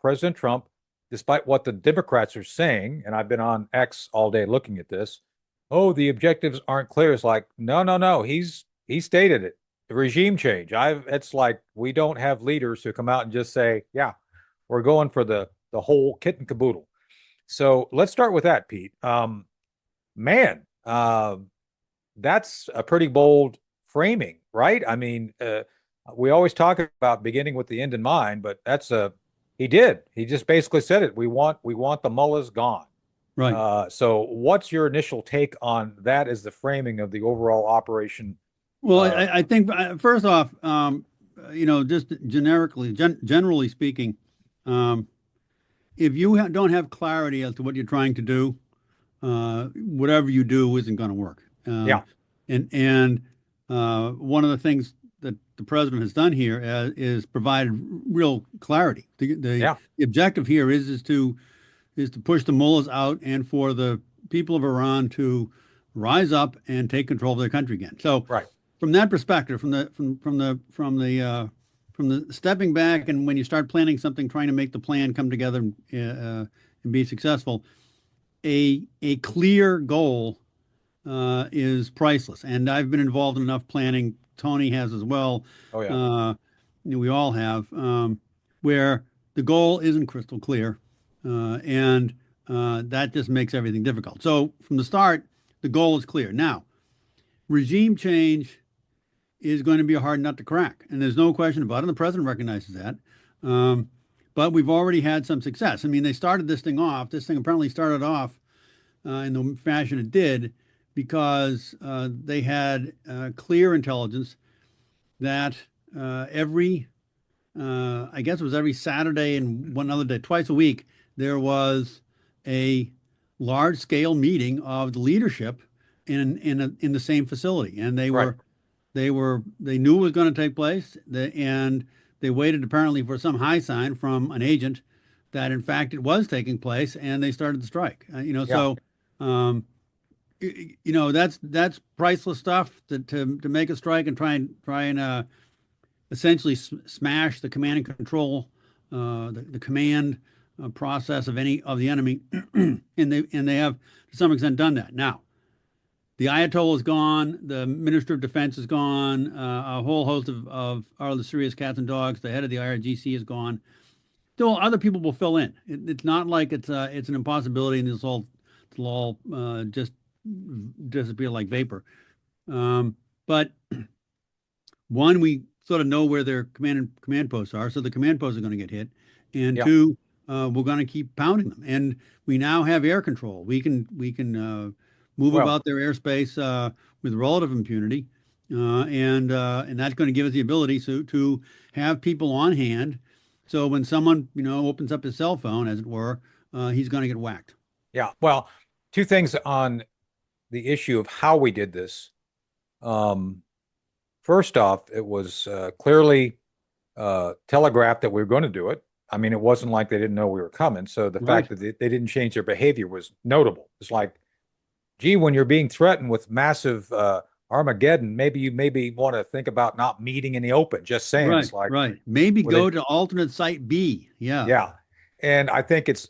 President Trump, despite what the Democrats are saying, and I've been on X all day looking at this, oh, the objectives aren't clear. It's like, no, no, no. He stated it. The regime change. It's like we don't have leaders who come out and just say, yeah, we're going for the whole kit and caboodle. So let's start with that, Pete. Man, that's a pretty bold framing, right? I mean, we always talk about beginning with the end in mind, but he did. He just basically said it. We want the mullahs gone. Right. So what's your initial take on that as the framing of the overall operation? Well, I think first off, just generally speaking, if you don't have clarity as to what you're trying to do, whatever you do isn't going to work. Yeah, And one of the things that the president has done here is provided real clarity. The objective here is to push the mullahs out and for the people of Iran to rise up and take control of their country again. So, right. From that perspective, from the stepping back, and when you start planning something, trying to make the plan come together and be successful, a clear goal is priceless. And I've been involved in enough planning. Tony has as well. Oh yeah. We all have, where the goal isn't crystal clear, and that just makes everything difficult. So from the start, the goal is clear. Now, regime change is going to be a hard nut to crack, and there's no question about it. And the president recognizes that. But we've already had some success. I mean, they started this thing off. This thing apparently started off in the fashion it did because they had clear intelligence that I guess it was every Saturday and one other day, twice a week, there was a large-scale meeting of the leadership in the same facility, and they knew it was going to take place, and they waited apparently for some high sign from an agent that in fact it was taking place, and they started the strike. So that's priceless stuff to make a strike and try and essentially smash the command and control, the command process of any of the enemy, and they have to some extent done that. Now, the Ayatollah is gone. The Minister of Defense is gone. A whole host of other serious cats and dogs. The head of the IRGC is gone. Still, other people will fill in. It's not like it's an impossibility and it'll all just disappear like vapor. But one, we sort of know where their command posts are, so the command posts are going to get hit. And two, we're going to keep pounding them. And we now have air control. We can move about their airspace with relative impunity, and that's going to give us the ability to have people on hand. So when someone opens up his cell phone, as it were, he's going to get whacked. Yeah. Well, two things on the issue of how we did this. First off, it was clearly telegraphed that we were going to do it. I mean, it wasn't like they didn't know we were coming. So the fact that they didn't change their behavior was notable. It's like, gee, when you're being threatened with massive Armageddon, maybe you want to think about not meeting in the open. Just saying. Right, it's like, right. Maybe go to alternate site B. Yeah. Yeah. And I think it's